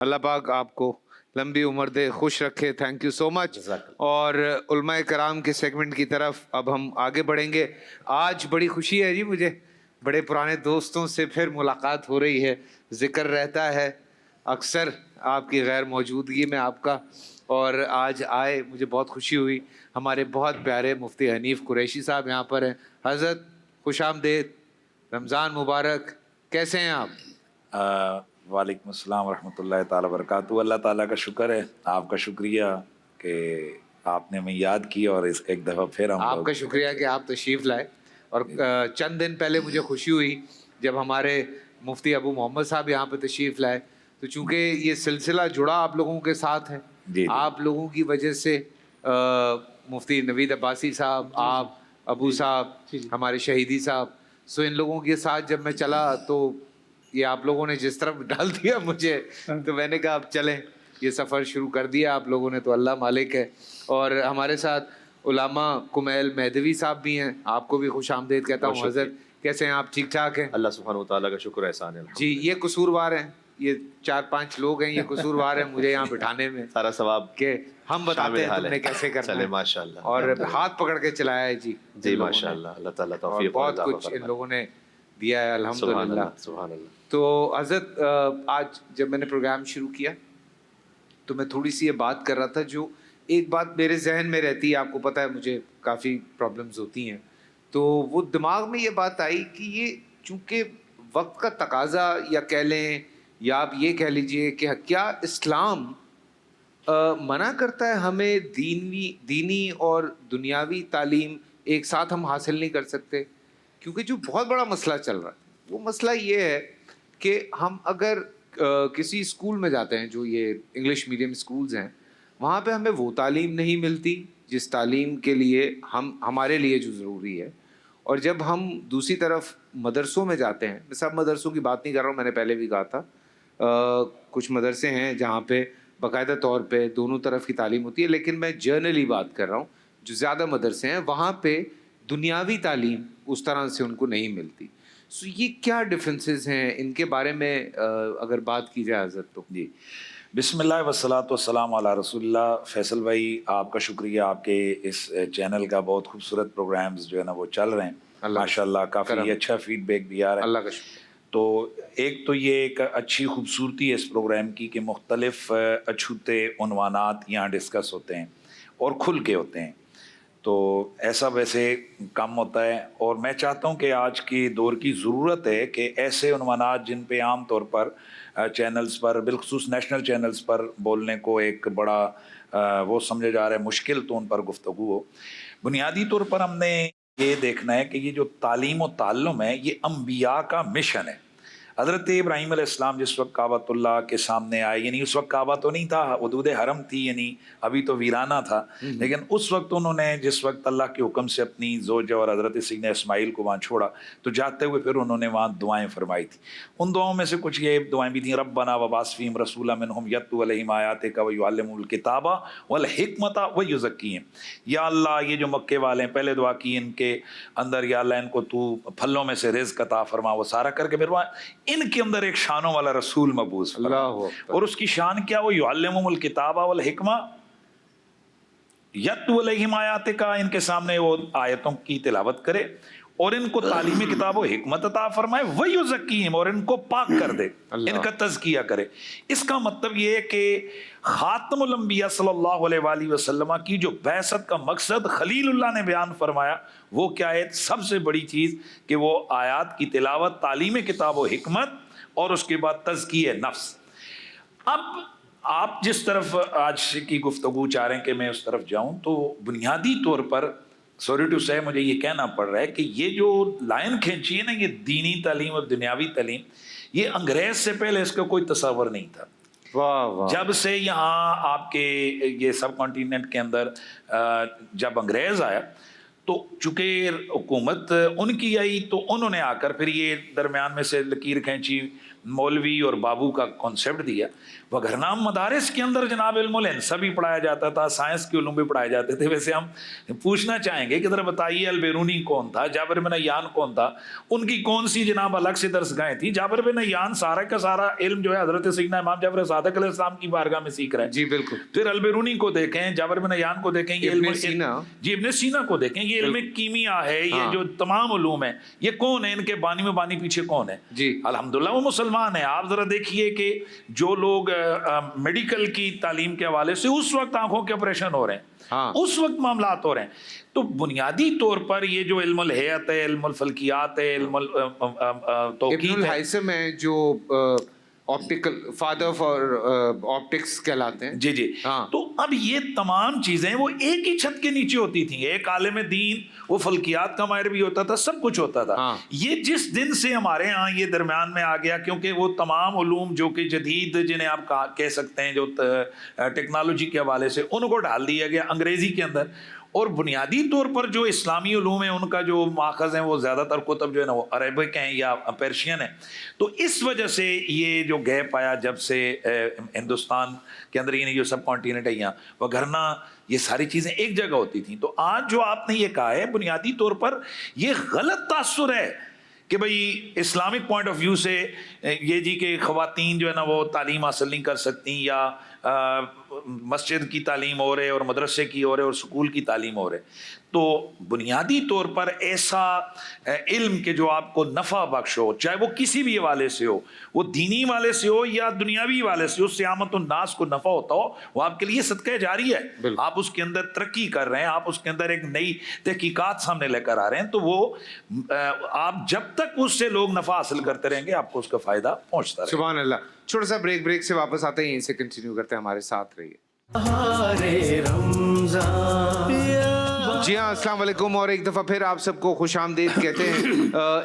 اللہ पाक आपको लंबी उम्र दे, खुश रखे। Thank you so much. और उलमाए कराम के सेगमेंट की तरफ अब हम आगे बढ़ेंगे। आज बड़ी खुशी है जी मुझे, बड़े पुराने दोस्तों से फिर मुलाकात हो रही है। ज़िक्र रहता है अक्सर आपकी गैर मौजूदगी में आपका, और आज आए, मुझे बहुत खुशी हुई। हमारे बहुत प्यारे मुफ्ती हनीफ कुरैशी साहब यहाँ पर हैं। हज़रत खुश आमदेद, रमज़ान मुबारक। कैसे हैं आप? वालेकुम अस्सलाम वरहमतुल्लाहि ताला बरकातहू। अल्लाह ताला का शुक्र है, आपका शुक्रिया कि आपने हमें याद किया और इस एक दफ़ा फिर हम आपका शुक्रिया कि आप तशरीफ़ लाए। और चंद दिन पहले मुझे खुशी हुई जब हमारे मुफ्ती अबू मोहम्मद साहब यहाँ पे तशरीफ़ लाए। तो चूँकि ये सिलसिला जुड़ा आप लोगों के साथ है, आप लोगों की वजह से मुफ्ती नवीद अब्बासी साहब, आप, अबू साहब, हमारे शहीदी साहब, सो इन लोगों के साथ जब मैं चला तो ये आप लोगों ने जिस तरफ डाल दिया मुझे, तो मैंने कहा अब चलें, ये सफ़र शुरू कर दिया आप लोगों ने तो अल्लाह मालिक है। और हमारे साथ उलामा कुमैल मेहदवी साहब भी हैं, आपको भी खुश आमदेद कहता हूँ। हज़रत कैसे हैं आप? ठीक ठाक हैं? अल्लाह सुब्हानहू तआला का शुक्र एहसान है। जी, ये कसूरवार हैं, ये 4-5 लोग हैं, ये कसूरवार हैं मुझे यहाँ बिठाने में। सारा सवाब के हम बताते हैं तुमने कैसे करना चले, है। माशाअल्लाह। और हाथ पकड़ के चलाया है जी जी माशाअल्लाह, अल्लाह ताला और तौफीक बहुत कुछ इन लोगों ने दिया है अल्हम्दुलिल्लाह। सुभान अल्लाह। तो हज़रत आज जब मैंने प्रोग्राम शुरू किया तो मैं थोड़ी सी ये बात कर रहा था, जो एक बात मेरे जहन में रहती है, आपको पता है मुझे काफ़ी प्रॉब्लम्स होती हैं, तो वो दिमाग में ये बात आई कि ये चूँकि वक्त का तकाजा या कह लें या आप ये कह लीजिए कि क्या इस्लाम मना करता है हमें दीनी और दुनियावी तालीम एक साथ हम हासिल नहीं कर सकते? क्योंकि जो बहुत बड़ा मसला चल रहा है वो मसला ये है कि हम अगर किसी स्कूल में जाते हैं, जो ये इंग्लिश मीडियम स्कूल्स हैं, वहाँ पे हमें वो तालीम नहीं मिलती जिस तालीम के लिए हमारे लिए जो ज़रूरी है। और जब हम दूसरी तरफ मदरसों में जाते हैं, मैं सब मदरसों की बात नहीं कर रहा हूँ, मैंने पहले भी कहा था, कुछ मदरसे हैं जहाँ पे बाकायदा तौर पे दोनों तरफ की तालीम होती है, लेकिन मैं जर्नली बात कर रहा हूँ, जो ज़्यादा मदरसे हैं वहाँ पे दुनियावी तालीम उस तरह से उनको नहीं मिलती। सो ये क्या डिफरेंसेस हैं, इनके बारे में अगर बात की जाए हज़रत तो? जी, बिस्मिल्लाह वस्सलातु वस्सलाम अला रसूलिल्लाह। फैसल भाई, आपका शुक्रिया, आपके इस चैनल का बहुत खूबसूरत प्रोग्राम्स जो है ना वो चल रहे हैं माशाल्लाह, काफ़ी अच्छा फीडबैक भी आ रहा है, अल्लाह का शुक्र। तो एक तो ये एक अच्छी खूबसूरती है इस प्रोग्राम की कि मुख्तलिफ अछूते उन्वानात यहाँ डिस्कस होते हैं और खुल के होते हैं, तो ऐसा वैसे कम होता है। और मैं चाहता हूँ कि आज की दौर की ज़रूरत है कि ऐसे उन्वानात जिन पे आम तौर पर चैनल्स पर, बिलखुसूस नेशनल चैनल्स पर बोलने को एक बड़ा वो समझा जा रहा है मुश्किल, तो उन पर गुफ्तगू हो। बुनियादी तौर पर हमने ये देखना है कि ये जो तालीम और ताल्लुम है ये अंबिया का मिशन है। हज़रत इब्राहीम अलैहिस्सलाम जिस वक्त काबतुल्लाह के सामने आए, यानी उस वक्त काबा तो नहीं था, वदूद हरम थी, यानी अभी तो वीराना था, लेकिन उस वक्त उन्होंने जिस वक्त अल्लाह के हुक्म से अपनी ज़ौज और हज़रत सैयदना इस्माइल को वहाँ छोड़ा, तो जाते हुए फिर उन्होंने वहाँ दुआएं फरमाई थी। उन दुआओं में से कुछ ये दुआएं भी थी, रब्बना वबाअस फ़ीहिम रसूलन मिनहुम यत्लू अलैहिम आयातिका व युअल्लिमुहुल किताबा वल हिकमता व युज़क्कीहिम। या अल्लाह, ये जो मक्के वाले हैं, पहले दुआ की इनके अंदर, या अल्लाह इनको तू फलों में से रिज़्क़ अता फरमा, वो सारा करके फिर वहाँ इनके अंदर एक शानों वाला रसूल मबूस फरमा। और उसकी शान क्या? वो युअल्लिमुहुल किताबा वल हिकमा यत्लू अलैहिम आयातिका, इनके सामने वो आयतों की तिलावत करे और इनको तालीमी किताब व हिकमत अता फरमाए, व युज़क्कीहिम, और इनको पाक कर दे, इनका तज़किया करे। इसका मतलब ये है कि खातमुल अंबिया सल्लल्लाहु अलैहि वसल्लम की जो बैसत का मकसद खलीलुल्लाह ने बयान फरमाया, वो क्या है? सबसे बड़ी चीज़ कि वो आयात की तिलावत, तालीमी किताब व हिकमत, और उसके बाद तज़किया नफ्स। अब आप जिस तरफ आज की गुफ्तगू चाह रहे हैं कि मैं उस तरफ जाऊं, तो बुनियादी तौर पर सॉरी टू से मुझे ये कहना पड़ रहा है कि ये जो लाइन खींची है ना, ये दीनी तालीम और दुनियावी तालीम, ये अंग्रेज से पहले इसका कोई तस्वर नहीं था। वाह वाह। जब से यहाँ आपके ये सब कॉन्टिनेंट के अंदर जब अंग्रेज आया, तो चूँकि हुकूमत उनकी आई, तो उन्होंने आकर फिर ये दरमियान में से लकीर खींची, मौलवी और बाबू का कॉन्सेप्ट दिया। वगरना मदारिस के अंदर जनाब इल्मुल इंसा भी पढ़ाया जाता था, साइंस के उलूम भी पढ़ाए जाते थे। वैसे हम पूछना चाहेंगे कि ज़रा बताइए अल-बिरूनी कौन था, जाबिर बिन नय्यान कौन था, उनकी कौन सी जनाब अलग से दरसगाहें थी। जाबिर बिन नय्यान सारा का सारा इल्म जो है हज़रत सैयदना इमाम जाफर सादिक अलैहिस्सलाम की बारगाह में सीख रहा है। जी बिल्कुल। फिर अल-बिरूनी को देखें, जाबिर बिन नय्यान को देखें, ये इब्न सीना, जी इब्न सीना को देखें, ये इल्म कीमिया है, ये जो तमाम उलूम है, ये कौन है, इनके बानी में बानी पीछे कौन है? जी अल्हम्दुलिल्लाह वो मुसलमान है। आप जरा देखिए कि जो लोग मेडिकल की तालीम के हवाले से उस वक्त आंखों के ऑपरेशन हो रहे हैं, उस वक्त मामलात हो रहे हैं, तो बुनियादी तौर पर ये जो इल्मुल हयात है, इल्मुल फल्कियात है, इल्मुल तौक़ीद इब्नुल है, हैसम है जो ऑप्टिकल फादर फॉर ऑप्टिक्स कहलाते हैं। जी जी। तो अब ये तमाम चीजें वो एक ही छत के नीचे होती थी। एक आलिम दीन, वो फल्कियात का माहिर भी होता था, सब कुछ होता था। ये जिस दिन से हमारे यहाँ ये दरमियान में आ गया, क्योंकि वो तमाम उलूम जो कि जदीद जिन्हें आप कह सकते हैं जो टेक्नोलॉजी के हवाले से, उनको डाल दिया गया अंग्रेजी के अंदर। और बुनियादी तौर पर जो इस्लामी उलूम है उनका जो माखज़ हैं वो ज़्यादातर कुतब जो है ना वो अरबिक हैं या पर्शियन है। तो इस वजह से ये जो गैप आया जब से हिंदुस्तान के अंदर, ये जो सब कॉन्टिनेंट है यहाँ, वगरना ये सारी चीज़ें एक जगह होती थी। तो आज जो आपने ये कहा है बुनियादी तौर पर ये गलत तासुर है कि भाई इस्लामिक पॉइंट ऑफ व्यू से ये जी कि ख़वातीन जो है ना वो तालीम हासिल नहीं कर सकती, या मस्जिद की तालीम हो रहे और मदरसे की हो रहे और स्कूल की तालीम हो रहे। तो बुनियादी तौर पर ऐसा इल्म के जो आपको नफ़ा बख्श हो, चाहे वो किसी भी हवाले से हो, वो दीनी वाले से हो या दुनियावी वाले से हो, सियामत उन्नास को नफ़ा होता हो, वो आपके लिए सदका जारी है। आप उसके अंदर तरक्की कर रहे हैं, आप उसके अंदर एक नई तहकीकात सामने लेकर आ रहे हैं, तो वो आप जब तक उससे लोग नफ़ा हासिल करते रहेंगे आपको उसका फ़ायदा पहुँचता रहेगा। सुभान अल्लाह। छोटा सा ब्रेक से वापस आते हैं, यहीं से कंटिन्यू करते हैं, हमारे साथ रहिए। जी हाँ, अस्सलाम वालेकुम, और एक दफ़ा फिर आप सबको खुश आमदीद कहते हैं।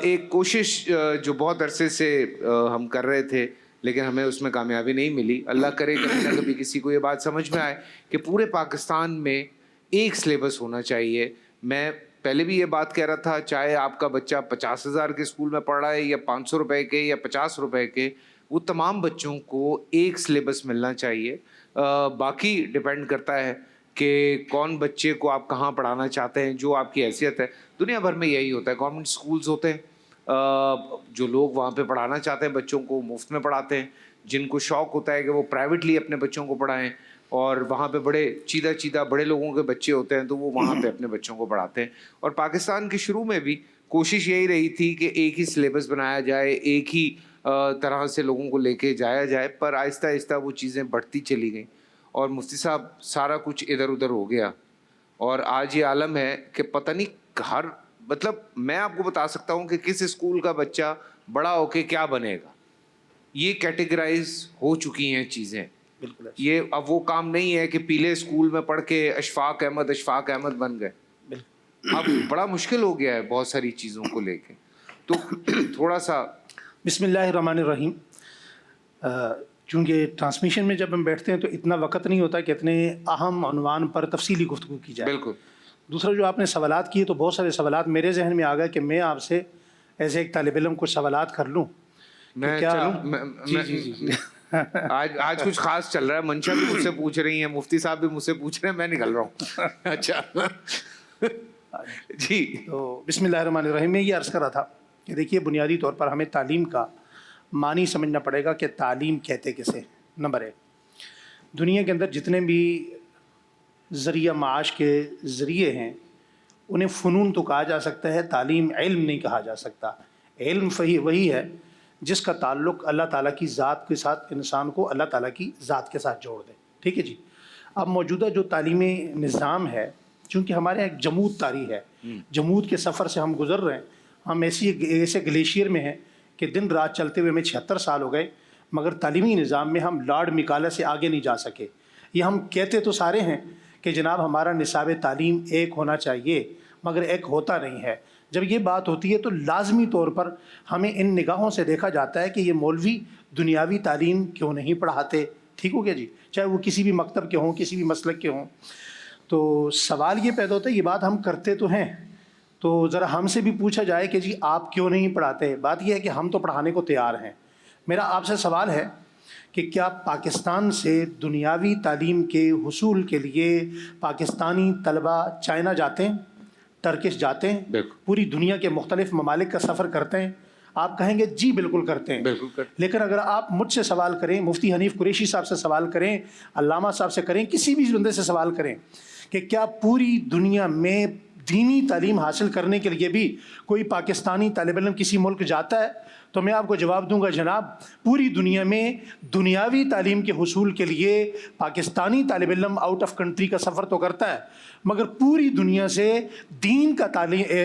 एक कोशिश जो बहुत अरसे से हम कर रहे थे लेकिन हमें उसमें कामयाबी नहीं मिली। अल्लाह करे कभी ना कभी किसी को ये बात समझ में आए कि पूरे पाकिस्तान में एक सिलेबस होना चाहिए। मैं पहले भी ये बात कह रहा था, चाहे आपका बच्चा 50,000 के स्कूल में पढ़ रहा है या 500 रुपये के या 50 रुपये के, वो तमाम बच्चों को एक सिलेबस मिलना चाहिए। बाकी डिपेंड करता है कि कौन बच्चे को आप कहाँ पढ़ाना चाहते हैं, जो आपकी हैसियत है। दुनिया भर में यही होता है, गवर्नमेंट स्कूल्स होते हैं, जो लोग वहाँ पे पढ़ाना चाहते हैं बच्चों को मुफ्त में पढ़ाते हैं। जिनको शौक़ होता है कि वो प्राइवेटली अपने बच्चों को पढ़ाएं, और वहाँ पे बड़े चीदा बड़े लोगों के बच्चे होते हैं तो वो वहाँ पे अपने बच्चों को पढ़ाते हैं। और पाकिस्तान के शुरू में भी कोशिश यही रही थी कि एक ही सिलेबस बनाया जाए, एक ही तरह से लोगों को लेके जाया जाए, पर आहिस्ता आहिस्ता वो चीज़ें बढ़ती चली गई और मुफ्ती साहब सारा कुछ इधर उधर हो गया। और आज ये आलम है कि पता नहीं हर, मतलब मैं आपको बता सकता हूँ कि किस स्कूल का बच्चा बड़ा होके क्या बनेगा, ये कैटेगराइज हो चुकी हैं चीज़ें। बिल्कुल, ये अब वो काम नहीं है कि पीले स्कूल में पढ़ के अशफाक अहमद बन गए। अब बड़ा मुश्किल हो गया है बहुत सारी चीज़ों को लेके। तो थोड़ा सा बिस्मिल्लाहिर्रहमानिर्रहीम। चूँकि ट्रांसमिशन में जब हम बैठते हैं तो इतना वक्त नहीं होता कि इतने अहम उन्वान पर तफसीली गुफ्तगू की जाए। बिल्कुल। दूसरा, जो आपने सवालात किए तो बहुत सारे सवालात मेरे जहन में आ गए कि मैं आपसे ऐसे एक तालिब इल्म कुछ सवालात कर लूँ। मैं चलूँ? जी। आज कुछ खास चल रहा है, मंशा भी मुझसे पूछ रही है, मुफ्ती साहब भी मुझसे पूछ रहे हैं, मैं निकल रहा हूँ। अच्छा जी। तो बिस्मिल्लाहिर्रहमानिर्रहीम, मैं ये अर्ज़ कर रहा था कि देखिए बुनियादी तौर पर हमें तालीम का मानी समझना पड़ेगा कि तालीम कहते किसे। नंबर 1, दुनिया के अंदर जितने भी ज़रिया माश के ज़रिए हैं उन्हें फ़नून तो कहा जा सकता है, तालीम इल्म नहीं कहा जा सकता। इल्म वही है जिसका ताल्लुक़ अल्लाह ताला की ज़ात के साथ, इंसान को अल्लाह ताला की ज़ात के साथ जोड़ दे। ठीक है जी। अब मौजूदा जो तालीमी निज़ाम है, चूँकि हमारे यहाँ एक जमूद तारीख़ है, जमूद के सफ़र से हम गुज़र रहे हैं। हम ऐसे ग्लेशियर में हैं कि दिन रात चलते हुए हमें 76 साल हो गए, मगर तालीमी निज़ाम में हम लॉर्ड मिकाला से आगे नहीं जा सके। ये हम कहते तो सारे हैं कि जनाब हमारा निसाब तालीम एक होना चाहिए, मगर एक होता नहीं है। जब ये बात होती है तो लाजमी तौर पर हमें इन निगाहों से देखा जाता है कि ये मौलवी दुनियावी तालीम क्यों नहीं पढ़ाते। ठीक हो गया जी, चाहे वो किसी भी मकतब के हों, किसी भी मसलक के हों। तो सवाल ये पैदा होता है, ये बात हम करते तो हैं, तो ज़रा हमसे भी पूछा जाए कि जी आप क्यों नहीं पढ़ाते। बात यह है कि हम तो पढ़ाने को तैयार हैं। मेरा आपसे सवाल है کہ کیا پاکستان سے دنیاوی تعلیم کے حصول کے لیے پاکستانی طلبہ چائنا جاتے ہیں، ٹرکش جاتے ہیں، بالکل، پوری دنیا کے مختلف ممالک کا سفر کرتے ہیں؟ آپ کہیں گے جی بالکل کرتے ہیں. بالکل کرتے ہیں. لیکن اگر آپ مجھ سے سوال کریں، مفتی حنیف قریشی صاحب سے سوال کریں، علامہ صاحب سے کریں، کسی بھی بندے سے سوال کریں کہ کیا پوری دنیا میں دینی تعلیم حاصل کرنے کے لیے بھی کوئی پاکستانی طالب علم کسی ملک جاتا ہے، تو میں آپ کو جواب دوں گا جناب پوری دنیا میں دنیاوی تعلیم کے حصول کے لیے پاکستانی طالب علم آؤٹ آف کنٹری کا سفر تو کرتا ہے، مگر پوری دنیا سے دین کا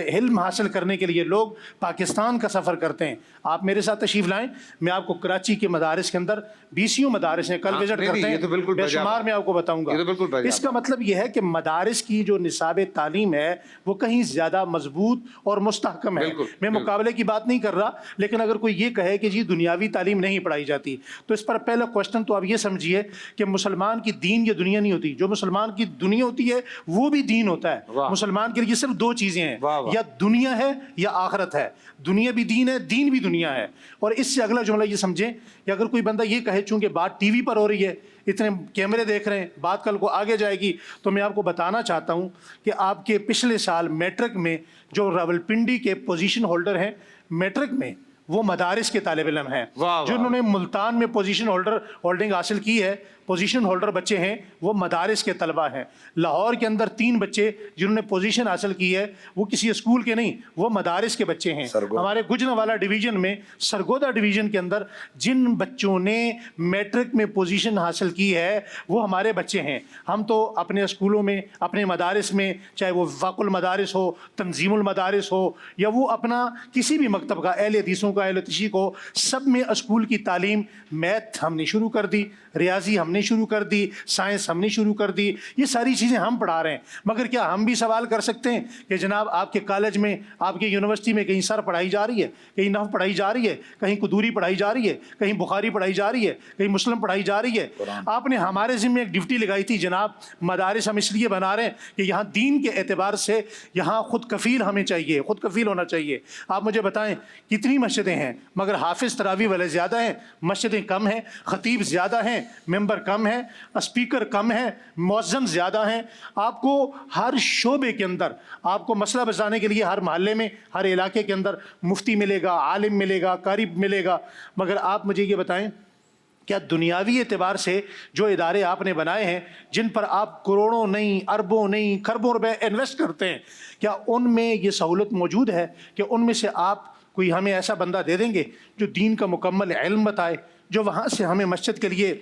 علم حاصل کرنے کے لیے لوگ پاکستان کا سفر کرتے ہیں. آپ میرے ساتھ تشریف لائیں، میں آپ کو کراچی کے مدارس کے اندر 20 مدارس ہیں، کل وزٹ کرتے ہیں، بے شمار میں آپ کو بتاؤں گا. اس کا مطلب یہ ہے کہ مدارس کی جو نصاب تعلیم ہے وہ کہیں زیادہ مضبوط اور مستحکم ہے. میں مقابلے کی بات نہیں کر رہا، لیکن اگر کوئی یہ کہے کہ جی دنیاوی تعلیم نہیں پڑھائی جاتی، تو اس پر پہلا کوشچن تو آپ یہ سمجھیے کہ مسلمان کی دین یا دنیا نہیں ہوتی. جو مسلمان کی دنیا ہوتی ہے وہ بھی دین ہوتا ہے. مسلمان کے لیے صرف 2 چیزیں ہیں، یا دنیا ہے یا آخرت ہے. دنیا بھی دین ہے، دین بھی دنیا ہے. اور اس سے اگلا جملہ یہ سمجھیں کہ اگر کوئی بندہ یہ کہے چونکہ بات ٹی وی پر ہو رہی ہے، اتنے کیمرے دیکھ رہے ہیں، بات کل کو آگے جائے گی، تو میں آپ کو بتانا چاہتا ہوں کہ آپ کے پچھلے سال میٹرک میں جو راولپنڈی کے پوزیشن ہولڈر ہیں میٹرک میں، وہ مدارس کے طالب علم ہیں. جنہوں نے ملتان میں پوزیشن ہولڈنگ حاصل کی ہے، پوزیشن ہولڈر بچے ہیں، وہ مدارس کے طلبہ ہیں. لاہور کے اندر 3 بچے جنہوں نے پوزیشن حاصل کی ہے، وہ کسی اسکول کے نہیں، وہ مدارس کے بچے ہیں. ہمارے گجرانوالہ ڈویژن میں، سرگودا ڈویژن کے اندر جن بچوں نے میٹرک میں پوزیشن حاصل کی ہے وہ ہمارے بچے ہیں. ہم تو اپنے اسکولوں میں، اپنے مدارس میں، چاہے وہ وفاق المدارس ہو، تنظیم المدارس ہو، یا وہ اپنا کسی بھی مکتب کا، اہل حدیثوں کا، اہل تشیع کو، سب میں اسکول کی تعلیم، میتھ ہم نے شروع کر دی، ریاضی ہم نے شروع کر دی، سائنس ہم نے شروع کر دی. یہ ساری چیزیں ہم پڑھا رہے ہیں. مگر کیا ہم بھی سوال کر سکتے ہیں کہ جناب آپ کے کالج میں، آپ کی یونیورسٹی میں کہیں سر پڑھائی جا رہی ہے، کہیں نحو پڑھائی جا رہی ہے، کہیں قدوری پڑھائی جا رہی ہے، کہیں بخاری پڑھائی جا رہی ہے، کہیں مسلم پڑھائی جا رہی ہے؟ آپ نے ہمارے ذمہ ایک ڈیوٹی لگائی تھی جناب، مدارس ہم اس لیے بنا رہے ہیں کہ یہاں دین کے اعتبار سے یہاں خود کفیل ہمیں چاہیے، خود کفیل ہونا چاہیے. آپ مجھے بتائیں کتنی مسجدیں ہیں مگر حافظ تراویح والے زیادہ ہیں، مسجدیں کم ہیں، خطیب زیادہ ہیں، ممبر کم ہیں، اسپیکر کم ہیں، مؤذن زیادہ ہیں. آپ کو ہر شعبے کے اندر آپ کو مسئلہ بتانے کے لیے ہر محلے میں، ہر علاقے کے اندر مفتی ملے گا، عالم ملے گا، قاری ملے گا. مگر آپ مجھے یہ بتائیں کیا دنیاوی اعتبار سے جو ادارے آپ نے بنائے ہیں، جن پر آپ کروڑوں نہیں، اربوں نہیں، کھربوں روپے انویسٹ کرتے ہیں، کیا ان میں یہ سہولت موجود ہے کہ ان میں سے آپ کوئی ہمیں ایسا بندہ دے دیں گے جو دین کا مکمل علم بتائے، جو وہاں سے ہمیں مسجد کے لیے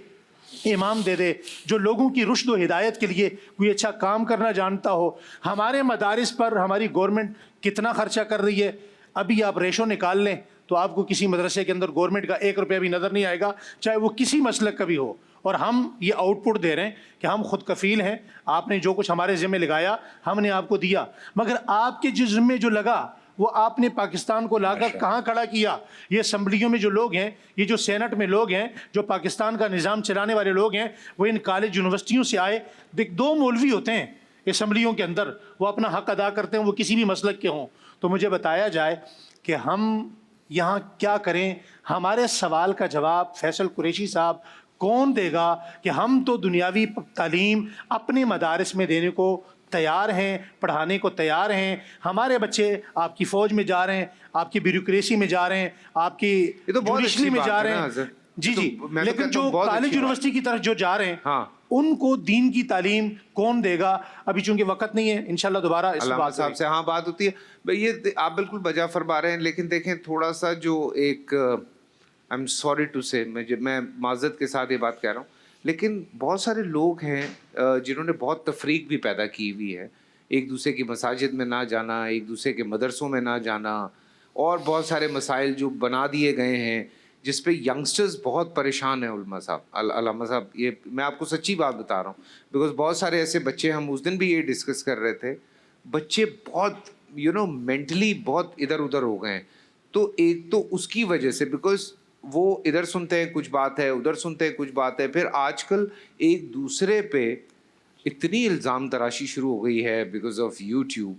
امام دے دے، جو لوگوں کی رشد و ہدایت کے لیے کوئی اچھا کام کرنا جانتا ہو؟ ہمارے مدارس پر ہماری گورنمنٹ کتنا خرچہ کر رہی ہے؟ ابھی آپ ریشو نکال لیں تو آپ کو کسی مدرسے کے اندر گورنمنٹ کا 1 روپیہ بھی نظر نہیں آئے گا، چاہے وہ کسی مسلک کا بھی ہو. اور ہم یہ آؤٹ پٹ دے رہے ہیں کہ ہم خود کفیل ہیں، آپ نے جو کچھ ہمارے ذمہ لگایا ہم نے آپ کو دیا. مگر آپ کے جس ذمہ جو لگا وہ آپ نے پاکستان کو لا کر کہاں کھڑا کیا؟ یہ اسمبلیوں میں جو لوگ ہیں، یہ جو سینٹ میں لوگ ہیں، جو پاکستان کا نظام چلانے والے لوگ ہیں، وہ ان کالج یونیورسٹیوں سے آئے. 2 مولوی ہوتے ہیں اسمبلیوں کے اندر، وہ اپنا حق ادا کرتے ہیں، وہ کسی بھی مسلک کے ہوں. تو مجھے بتایا جائے کہ ہم یہاں کیا کریں؟ ہمارے سوال کا جواب فیصل قریشی صاحب کون دے گا کہ ہم تو دنیاوی تعلیم اپنے مدارس میں دینے کو تیار ہیں، پڑھانے کو تیار ہیں. ہمارے بچے آپ کی فوج میں جا رہے ہیں، آپ کی بیوروکریسی میں جا رہے ہیں، آپ کی جوڈیشری میں جا رہے ہیں. جی جی، لیکن جو کالج یونیورسٹی کی طرف جو جا رہے ہیں ان کو دین کی تعلیم کون دے گا؟ ابھی چونکہ وقت نہیں ہے، انشاءاللہ دوبارہ اس بات صاحب سے بات ہوتی ہے. یہ آپ بالکل بجا فرما رہے ہیں، لیکن دیکھیں تھوڑا سا جو ایک آئی ایم سوری ٹو سے، میں معذرت کے ساتھ یہ بات کہہ رہا ہوں، لیکن بہت سارے لوگ ہیں جنہوں نے بہت تفریق بھی پیدا کی ہوئی ہے، ایک دوسرے کی مساجد میں نہ جانا، ایک دوسرے کے مدرسوں میں نہ جانا، اور بہت سارے مسائل جو بنا دیے گئے ہیں جس پہ ینگسٹرز بہت پریشان ہیں. علامہ صاحب، یہ میں آپ کو سچی بات بتا رہا ہوں، بیکاز بہت سارے ایسے بچے، ہم اس دن بھی یہ ڈسکس کر رہے تھے، بچے بہت مینٹلی بہت ادھر ادھر ہو گئے ہیں. تو ایک تو اس کی وجہ سے، بیکاز وہ ادھر سنتے ہیں کچھ بات ہے، ادھر سنتے ہیں کچھ بات ہے، پھر آج کل ایک دوسرے پہ اتنی الزام تراشی شروع ہو گئی ہے بیکاز آف یوٹیوب.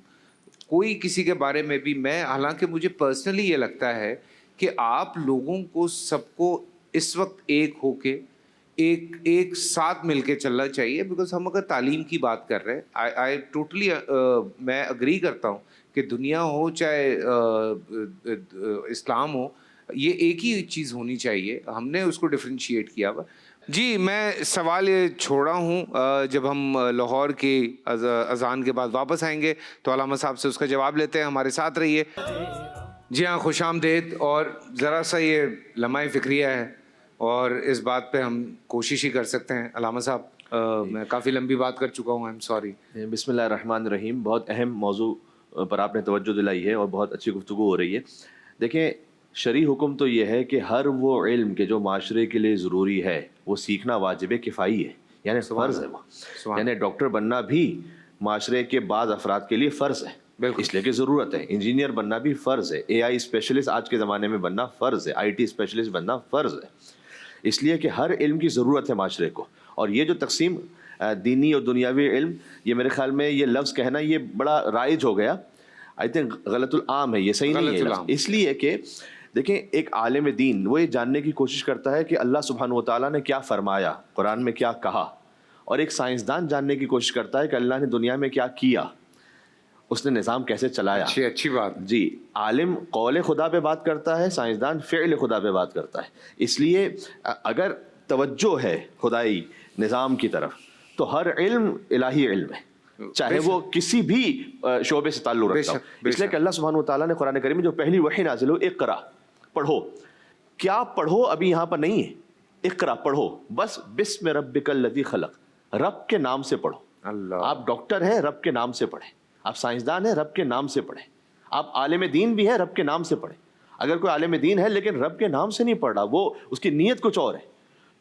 کوئی کسی کے بارے میں بھی، میں حالانکہ مجھے پرسنلی یہ لگتا ہے کہ آپ لوگوں کو سب کو اس وقت ایک ہو کے ایک ساتھ مل کے چلنا چاہیے. بیکاز ہم اگر تعلیم کی بات کر رہے ہیں, آئی ٹوٹلی میں اگری کرتا ہوں کہ دنیا ہو چاہے اسلام ہو, یہ ایک ہی چیز ہونی چاہیے. ہم نے اس کو ڈفرینشیٹ کیا ہوا. جی میں سوال یہ چھوڑا ہوں, جب ہم لاہور کی اذان کے بعد واپس آئیں گے تو علامہ صاحب سے اس کا جواب لیتے ہیں. ہمارے ساتھ رہیے. جی ہاں, خوش آمدید. اور ذرا سا یہ لمحہ فکریہ ہے اور اس بات پہ ہم کوشش ہی کر سکتے ہیں. علامہ صاحب میں کافی لمبی بات کر چکا ہوں, آئی ایم سوری. بسم اللہ الرحمن الرحیم. بہت اہم موضوع پر آپ نے توجہ دلائی ہے اور بہت اچھی گفتگو ہو رہی ہے. دیکھیں, شرعی حکم تو یہ ہے کہ ہر وہ علم کے جو معاشرے کے لیے ضروری ہے وہ سیکھنا واجب کفائی ہے, یعنی فرض ہے وہ. یعنی ڈاکٹر بننا بھی معاشرے کے بعض افراد کے لیے فرض ہے, اس لیے کہ ضرورت ہے. انجینئر بننا بھی فرض ہے. اے آئی اسپیشلسٹ آج کے زمانے میں بننا فرض ہے. آئی ٹی اسپیشلسٹ بننا فرض ہے. اس لیے کہ ہر علم کی ضرورت ہے معاشرے کو. اور یہ جو تقسیم دینی اور دنیاوی علم, یہ میرے خیال میں یہ لفظ کہنا یہ بڑا رائج ہو گیا. آئی تھنک غلط العام ہے, یہ صحیح نہیں ہے. اس لیے کہ دیکھیں, ایک عالم دین وہ یہ جاننے کی کوشش کرتا ہے کہ اللہ سبحانہ و تعالیٰ نے کیا فرمایا, قرآن میں کیا کہا. اور ایک سائنسدان جاننے کی کوشش کرتا ہے کہ اللہ نے دنیا میں کیا کیا, اس نے نظام کیسے چلایا. اچھی بات. جی, عالم قول خدا پہ بات کرتا ہے, سائنسدان فعل خدا پہ بات کرتا ہے. اس لیے اگر توجہ ہے خدائی نظام کی طرف تو ہر علم الہی علم ہے, چاہے وہ کسی بھی شعبے سے تعلق رکھتا ہو. اس لیے کہ اللہ سبحانہ و تعالیٰ نے قرآن کریم میں جو پہلی وحی نازل ہو, اقرا پڑھو. کیا پڑھو ابھی یہاں پر نہیں ہے, اقرا پڑھو بس. بسم ربک الذی خلق, رب کے نام سے پڑھو. اللہ, آپ ڈاکٹر ہیں رب کے نام سے پڑھیں, آپ سائنسدان ہیں رب کے نام سے پڑھیں, آپ عالم دین بھی ہیں رب کے نام سے پڑھیں. اگر کوئی عالم دین ہے لیکن رب کے نام سے نہیں پڑھ رہا, وہ اس کی نیت کچھ اور ہے,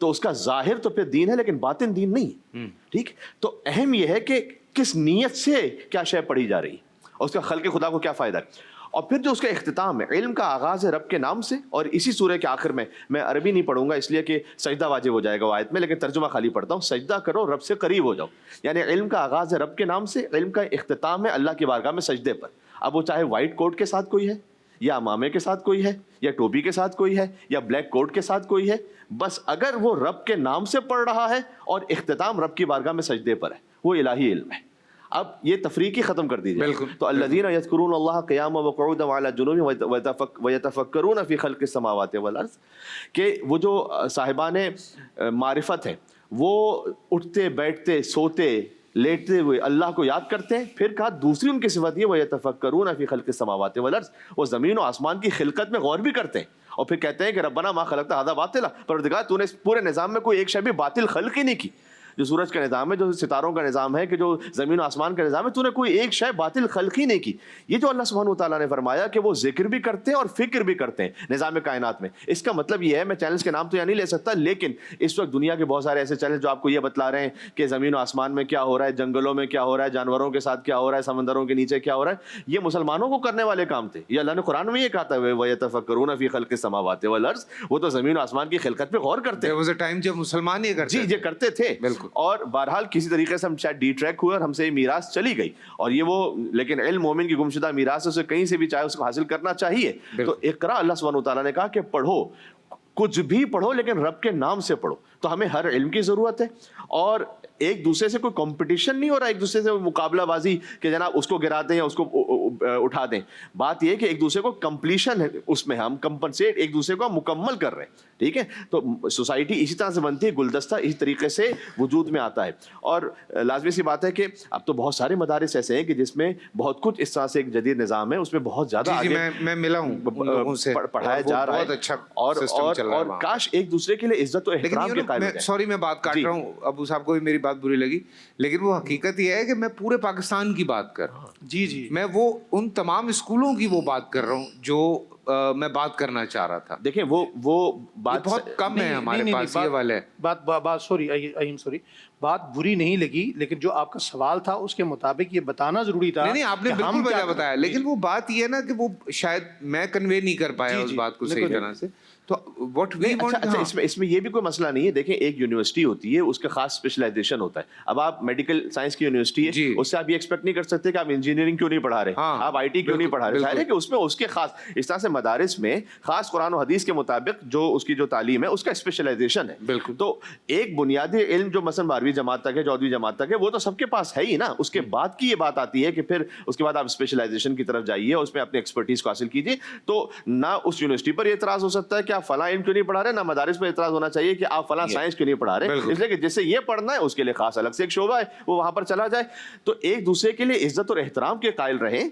تو اس کا ظاہر تو پھر دین ہے لیکن باطن دین نہیں ہے. ٹھیک, تو اہم یہ ہے کہ کس نیت سے کیا شے پڑھی جا رہی ہے اور اس کا خلق خدا کو کیا فائدہ ہے. اور پھر جو اس کا اختتام ہے, علم کا آغاز ہے رب کے نام سے. اور اسی سورہ کے آخر میں عربی نہیں پڑھوں گا اس لیے کہ سجدہ واجب ہو جائے گا وہ آیت میں, لیکن ترجمہ خالی پڑھتا ہوں. سجدہ کرو, رب سے قریب ہو جاؤ. یعنی علم کا آغاز ہے رب کے نام سے, علم کا اختتام ہے اللہ کی بارگاہ میں سجدے پر. اب وہ چاہے وائٹ کوٹ کے ساتھ کوئی ہے, یا امامے کے ساتھ کوئی ہے, یا ٹوپی کے ساتھ کوئی ہے, یا بلیک کوٹ کے ساتھ کوئی ہے, بس اگر وہ رب کے نام سے پڑھ رہا ہے اور اختتام رب کی بارگاہ میں سجدے پر ہے, وہ الہی علم ہے. اب یہ تفریقی ختم کر دی جائے. تو الذین یذکرون اللہ قیاما وقعودا وعلی جنوبہم ویتفکرون فی خلق السماوات والارض, کہ وہ جو صاحبان معرفت ہیں وہ اٹھتے بیٹھتے سوتے لیٹتے ہوئے اللہ کو یاد کرتے ہیں. پھر کہا دوسری ان کی صفت یہ, ویتفکرون فی خلق السماوات والارض, وہ زمین و آسمان کی خلقت میں غور بھی کرتے ہیں اور پھر کہتے ہیں کہ ربنا ما خلقت ھذا باطلا, پروردگار تو نے اس پورے نظام میں کوئی ایک شے بھی باطل خلق ہی نہیں کی. جو سورج کا نظام ہے, جو ستاروں کا نظام ہے, کہ جو زمین و آسمان کا نظام ہے, تو نے کوئی ایک شے باطل خلق ہی نہیں کی. یہ جو اللہ سبحانہ و تعالیٰ نے فرمایا کہ وہ ذکر بھی کرتے ہیں اور فکر بھی کرتے ہیں نظام کائنات میں, اس کا مطلب یہ ہے, میں چینلز کے نام تو یہاں نہیں لے سکتا, لیکن اس وقت دنیا کے بہت سارے ایسے چینل جو آپ کو یہ بتلا رہے ہیں کہ زمین و آسمان میں کیا ہو رہا ہے, جنگلوں میں کیا ہو رہا ہے, جانوروں کے ساتھ کیا ہو رہا ہے, سمندروں کے نیچے کیا ہو رہا ہے, یہ مسلمانوں کو کرنے والے کام تھے. یہ اللہ نے قرآن میں یہ کہا تھا, وَيَتَفَكَّرُونَ فِي خَلْقِ السَّمَاوَاتِ وَالْأَرْضِ, وہ تو زمین و آسمان کی خلقت پہ غور کرتے ہیں. جب مسلمان یہ کرتے, جی یہ کرتے تھے. اور بہرحال کسی طریقے سے ہم شاید ڈی ٹریک ہوئے اور ہم سے یہ میراث چلی گئی, اور یہ وہ, لیکن علم مومن کی گمشدہ میراث ہے, اسے کہیں سے بھی چاہے اس کو حاصل کرنا چاہیے. تو اقرا, اللہ سبحانہ و تعالیٰ نے کہا کہ پڑھو, کچھ بھی پڑھو لیکن رب کے نام سے پڑھو. تو ہمیں ہر علم کی ضرورت ہے, اور ایک دوسرے سے کوئی کمپٹیشن نہیں ہو رہا, ایک دوسرے سے مقابلہ بازی کہ جناب اس کو گرا دیں یا اس کو اٹھا دیں. بات یہ ہے کہ ایک دوسرے کو کمپلیشن ہے, اس میں ہم کمپنسیٹ ایک دوسرے کو مکمل کر رہے ہیں. ٹھیک ہے, تو سوسائٹی اسی طرح سے بنتی ہے, گلدستہ اسی طریقے سے وجود میں آتا ہے. اور لازمی سی بات ہے کہ اب تو بہت سارے مدارس ایسے ہیں کہ جس میں بہت کچھ اس طرح سے ایک جدید نظام ہے, اس میں بہت زیادہ میں ملا ہوں لوگوں سے, پڑھایا جا رہا ہے, اچھا, اور کاش ایک دوسرے کے لیے عزت و احترام کے قائل ہیں. سوری میں بات کاٹ رہا ہوں, ابو صاحب کو بھی میری بات بری لگی, لیکن وہ حقیقت یہ ہے کہ میں پورے پاکستان کی بات کر رہا ہوں. جی میں وہ ان تمام اسکولوں کی وہ بات کر رہا ہوں جو میں بات کرنا چاہ رہا تھا. دیکھیں وہ بات بہت کم ہے ہمارے پاس یہ والے. بات سوری اہیم سوری, بات بری نہیں لگی, لیکن جو آپ کا سوال تھا اس کے مطابق یہ بتانا ضروری تھا. نہیں, آپ نے بالکل وجہ بتایا, لیکن وہ بات یہ ہے نا کہ وہ شاید میں کنوے نہیں کر پایا اس بات کو صحیح طرح سے. तो what we want, अच्छा, हाँ, इसमें ये भी कोई मसला नहीं है. देखें, एक यूनिवर्सिटी होती है, उसका खास स्पेशलाइजेशन होता है. अब आप मेडिकल साइंस की यूनिवर्सिटी जी. है, उससे आप ये एक्सपेक्ट नहीं कर सकते कि आप इंजीनियरिंग क्यों नहीं पढ़ा रहे, हाँ, आप आईटी क्यों नहीं बिल्कुल, पढ़ा रहे. बिल्कुल. जाहिर है कि उसमें उसके खास, इस तरह से मदारिस में खास कुरान और हदीस के मुताबिक जो उसकी जो तालीम है उसका स्पेशलाइजेशन है. बिल्कुल. तो एक बुनियादी इल्म जो मसलन 12वीं जमात तक है, 14वीं जमात तक है, वो तो सबके पास है ही ना. उसके बाद की ये बात आती है कि फिर उसके बाद आप स्पेशलाइजेशन की तरफ जाइए, उसमें अपनी एक्सपर्टीज को हासिल कीजिए. तो ना उस यूनिवर्सिटी पर ये इतराज हो सकता है कि आप फला इल्म क्यों नहीं पढ़ा रहे, ना मदारिस पर इतराज होना चाहिए कि आप फला साइंस क्यों नहीं पढ़ा रहे. बिल्कुल. इसलिए कि जिससे ये पढ़ना है उसके लिए खास अलग से एक शोबा है, वो वहां पर चला जाए. तो एक दूसरे के लिए इज्जत और एहतराम के कायल रहें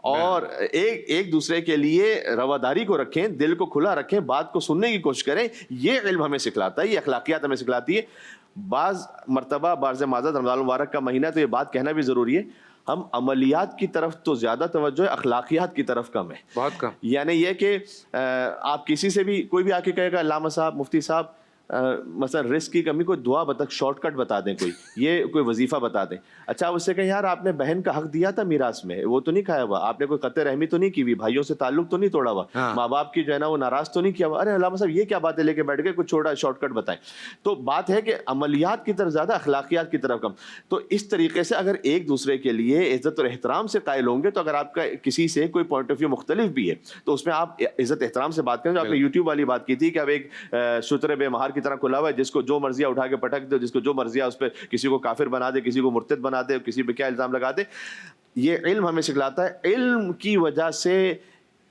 और एक दूसरे के लिए रवादारी को रखें, दिल को खुला रखें, बात को सुनने की कोशिश करें. ये इल्म हमें सिखलाता है, ये अखलाकियात हमें सिखलाती है. बाज मरतबा बारज़ माज़त रमज़ान मुबारक का महीना, तो ये बात कहना भी ज़रूरी है, हम अमलियात की तरफ तो ज़्यादा तवज्जो है, अखलाकियात की तरफ कम है. बहुत कम. यानी ये कि आप किसी से भी, कोई भी आके कहेगा अल्लामा साहब, मुफ्ती साहब, मसलन रिस्क की कमी, कोई दुआ बता, शॉर्टकट बता दें, कोई वजीफ़ा बता दें. अच्छा, उससे कहें यार आपने बहन का हक दिया था मीरास में, वो तो नहीं खाया हुआ, आपने कोई कत्ते रहमी तो नहीं की हुई, भाइयों से ताल्लुक तो नहीं तोड़ा हुआ, हाँ. माँ बाप की जो है ना वो नाराज़ तो नहीं किया हुआ. अरे अल्लामा साहब ये क्या बातें लेके बैठ गए, कुछ छोटा शॉर्टकट बताएं. तो बात है कि अमलियात की तरफ ज़्यादा, अखलाकियात की तरफ कम. तो इस तरीके से अगर एक दूसरे के लिए इज़्ज़त और एहतराम से कायल होंगे, तो अगर आपका किसी से कोई पॉइंट ऑफ व्यू मुख्तलिफ भी है तो उसमें आप इज़्ज़त एहतराम से बात करें. जो आपने यूट्यूब वाली बात की थी कि अब एक शुतर बेमहार की तरह खुला हुआ है, जिसको जो मर्जिया उठा के पटक दे, जिसको जो मर्जिया उस पर, किसी को काफिर बना दे, किसी को मुर्तद बना दे, किसी पे क्या इल्जाम लगा दे. ये इल्म हमें सिखलाता है. इल्म की वजह से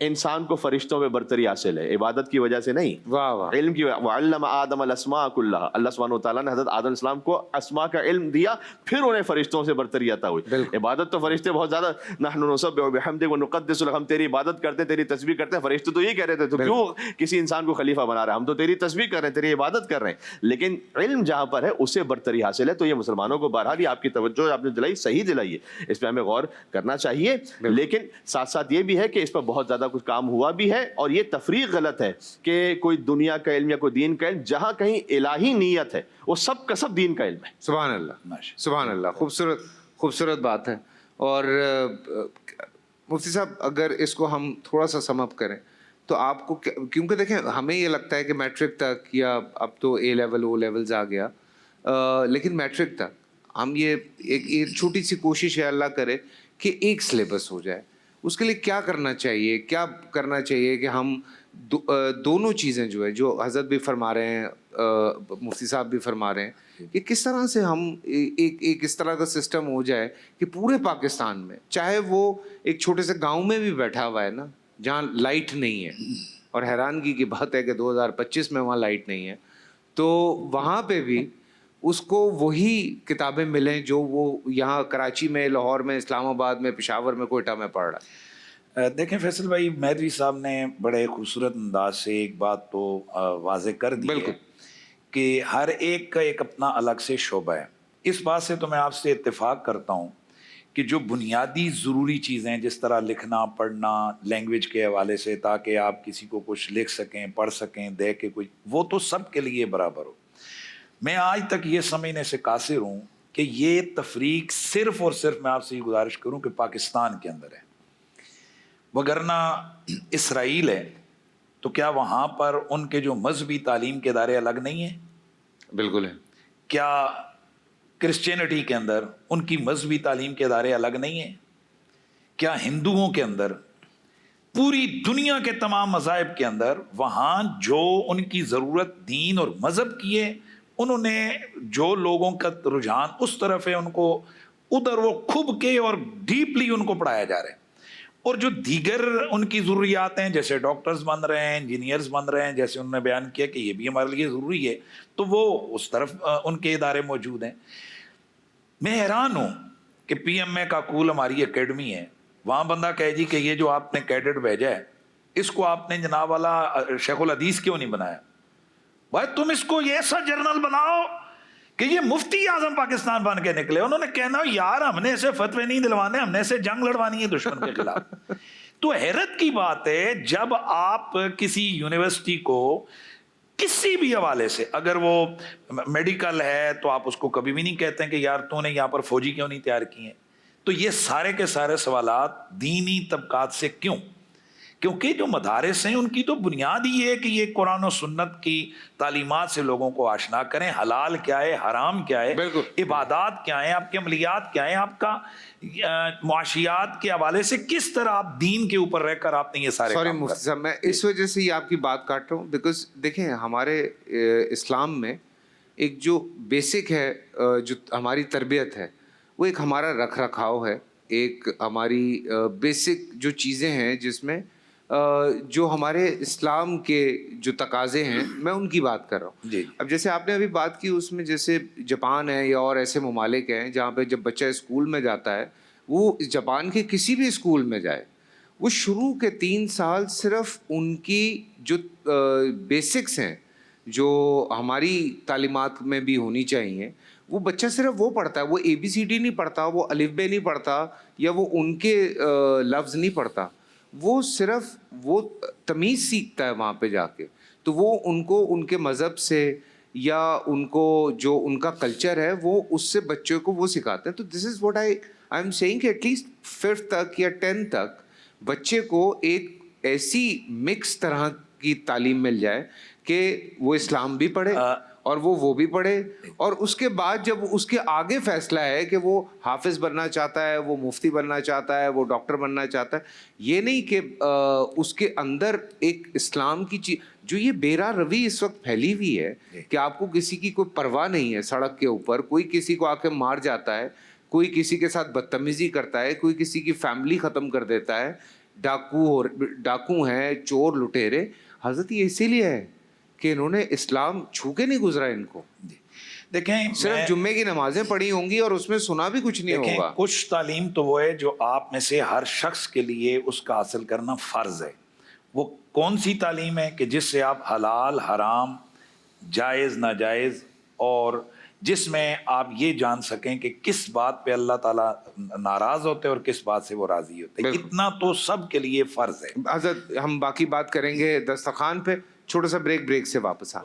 इंसान को फरिश्तों में बरतरी हासिल है, इबादत की वजह से नहीं. वाह वाह. इल्म की वअल्लम आदम अल अस्मा कुल्लहा, अल्लाह सुब्हानहू व तआला ने हज़रत आदम अलैहिस्सलाम को अस्मा का इल्म दिया, फिर उन्हें फरिश्तों से बरतरी अता हुई. इबादत तो फरिश्ते बहुत ज्यादा, नहनु नुसब्बिहु बिहम्दिक व नुक़द्दिसु लक, हम तेरी इबादत करते हैं, तेरी तस्बीह करते हैं. फरिश्ते तो ये कह रहे थे, तो क्यों किसी इंसान को खलीफा बना रहा है, हम तो तेरी तस्बीह कर रहे हैं, तेरी इबादत कर रहे हैं. लेकिन इल्म जहां पर है उससे बरतरी हासिल है. तो ये मुसलमानों को बहरहाल ये आपकी तवज्जो आपने दिलाई, सही दिलाई है, इस पर हमें गौर करना चाहिए. लेकिन साथ साथ ये भी है कि इस पर बहुत ज्यादा कुछ काम हुआ भी है. और ये तफरीक गलत है कि कोई दुनिया का इल्म या कोई दीन का इल्म, जहां कहीं इलाही नीयत है वो सब का सब दीन का इल्म है. सुभान अल्लाह, सुभान अल्लाह. खूबसूरत खूबसूरत बात है. और मुफ्ती साहब, अगर इसको हम थोड़ा सा सम अप करें तो आपको, क्योंकि देखें हमें ये लगता है कि मैट्रिक तक, या अब तो ए लेवल ओ लेवल्स आ गया, लेकिन मैट्रिक तक हम ये एक छोटी सी कोशिश है, अल्लाह करे कि एक सिलेबस हो जाए. उसके लिए क्या करना चाहिए, क्या करना चाहिए कि हम दोनों चीज़ें जो है, जो हज़रत भी फरमा रहे हैं, मुफ्ती साहब भी फरमा रहे हैं, कि किस तरह से हम एक इस तरह का सिस्टम हो जाए कि पूरे पाकिस्तान में, चाहे वो एक छोटे से गांव में भी बैठा हुआ है ना, जहाँ लाइट नहीं है, और हैरानगी की बात है कि 2025 में वहाँ लाइट नहीं है, तो वहाँ पे भी उसको वही किताबें मिलें जो वो यहाँ कराची में, लाहौर में, इस्लामाबाद में, पेशावर में, कोयटा में पढ़ रहा है. देखें फैसल भाई, मैदवी साहब ने बड़े खूबसूरत अंदाज से एक बात तो वाज़े कर दी है कि हर एक का एक अपना अलग से शोबा है. इस बात से तो मैं आपसे इत्तेफाक करता हूँ कि जो बुनियादी ज़रूरी चीज़ें, जिस तरह लिखना पढ़ना, लैंग्वेज के हवाले से, ताकि आप किसी को कुछ लिख सकें, पढ़ सकें, देख के कोई, वो तो सब के लिए बराबर हो. मैं आज तक ये समझने से कासिर हूँ कि ये तफरीक सिर्फ़ और सिर्फ, मैं आपसे ये गुजारिश करूँ कि पाकिस्तान के अंदर है. वगरना इसराइल है तो क्या वहाँ पर उनके जो मजहबी तालीम के इदारे अलग नहीं हैं? बिल्कुल है. क्या क्रिश्चियनिटी के अंदर उनकी मजहबी तालीम के इदारे अलग नहीं हैं? क्या हिंदुओं के अंदर, पूरी दुनिया के तमाम मज़ाहिब के अंदर, वहाँ जो उनकी ज़रूरत दीन और मज़हब की है, उन्होंने जो लोगों का रुझान उस तरफ है, उनको उधर वो खूब के और डीपली उनको पढ़ाया जा रहा है. और जो दीगर उनकी ज़रूरियात हैं, जैसे डॉक्टर्स बन रहे हैं, इंजीनियर्स बन रहे हैं, जैसे उन्होंने बयान किया कि ये भी हमारे लिए ज़रूरी है, तो वो उस तरफ उनके इदारे मौजूद हैं. मैं हैरान हूँ कि PMA काकूल हमारी एकेडमी है, वहाँ बंदा कहे जी कि ये जो आपने कैडेट भेजा है, इसको आपने जनाब वाला शेखुल हदीस क्यों नहीं बनाया? भाई तुम इसको ये ऐसा जर्नल बनाओ कि ये मुफ्ती आजम पाकिस्तान बन के निकले. उन्होंने कहना यार हमने ऐसे फतवे नहीं दिलवाने, हमने ऐसे जंग लड़वानी है दुश्मन के खिलाफ. तो हैरत की बात है, जब आप किसी यूनिवर्सिटी को किसी भी हवाले से, अगर वो मेडिकल है तो आप उसको कभी भी नहीं कहते हैं कि यार तूने यहाँ पर फौजी क्यों नहीं तैयार किए. तो ये सारे के सारे सवालात दीनी तबकात से क्यों, کیونکہ جو مدارس ہیں ان کی تو بنیاد ہی ہے کہ یہ قرآن و سنت کی تعلیمات سے لوگوں کو آشنا کریں، حلال کیا ہے، حرام کیا ہے، بالکل، عبادات کیا ہیں، آپ کے عملیات کیا ہیں، آپ کا معاشیات کے حوالے سے کس طرح آپ دین کے اوپر رہ کر آپ نے یہ سارے سوری کام مفتی صاحب، میں اس وجہ سے یہ آپ کی بات کاٹ رہا ہوں بیکاز دیکھیں ہمارے اسلام میں ایک جو بیسک ہے، جو ہماری تربیت ہے، وہ ایک ہمارا رکھ رکھاؤ ہے، ایک ہماری بیسک جو چیزیں ہیں جس میں جو ہمارے اسلام کے جو تقاضے ہیں میں ان کی بات کر رہا ہوں. جی. اب جیسے آپ نے ابھی بات کی اس میں جیسے جاپان ہے یا اور ایسے ممالک ہیں جہاں پہ جب بچہ اسکول میں جاتا ہے، وہ جاپان کے کسی بھی اسکول میں جائے، وہ شروع کے 3 سال صرف ان کی جو بیسکس ہیں جو ہماری تعلیمات میں بھی ہونی چاہیے، وہ بچہ صرف وہ پڑھتا ہے. وہ ABCD نہیں پڑھتا، وہ الف ب نہیں پڑھتا، یا وہ ان کے لفظ نہیں پڑھتا، وہ صرف وہ تمیز سیکھتا ہے وہاں پہ جا کے. تو وہ ان کو ان کے مذہب سے یا ان کو جو ان کا کلچر ہے وہ اس سے بچوں کو وہ سکھاتے ہیں. تو this is what I am saying کہ ایٹ لیسٹ 5th تک یا 10th تک بچے کو ایک ایسی مکس طرح کی تعلیم مل جائے کہ وہ اسلام بھی پڑھے اور وہ بھی پڑھے، اور اس کے بعد جب اس کے آگے فیصلہ ہے کہ وہ حافظ بننا چاہتا ہے، وہ مفتی بننا چاہتا ہے، وہ ڈاکٹر بننا چاہتا ہے، یہ نہیں کہ اس کے اندر ایک اسلام کی چیز جو یہ بیرا روی اس وقت پھیلی ہوئی ہے کہ آپ کو کسی کی کوئی پرواہ نہیں ہے. سڑک کے اوپر کوئی کسی کو آ کے مار جاتا ہے، کوئی کسی کے ساتھ بدتمیزی کرتا ہے، کوئی کسی کی فیملی ختم کر دیتا ہے، ڈاکو ہیں، چور لٹیرے. حضرت یہ اسی لیے ہے کہ انہوں نے اسلام چھو کے نہیں گزرا ان کو. دیکھیں صرف جمعے کی نمازیں پڑھی ہوں گی اور اس میں سنا بھی کچھ نہیں ہوگا. کچھ تعلیم تو وہ ہے جو آپ میں سے ہر شخص کے لیے اس کا حاصل کرنا فرض ہے. وہ کون سی تعلیم ہے کہ جس سے آپ حلال حرام، جائز ناجائز، اور جس میں آپ یہ جان سکیں کہ کس بات پہ اللہ تعالیٰ ناراض ہوتے ہیں اور کس بات سے وہ راضی ہوتے ہیں. اتنا تو سب کے لیے فرض ہے. حضرت ہم باقی بات کریں گے دسترخوان پہ. چھوٹا سا بریک سے واپس آ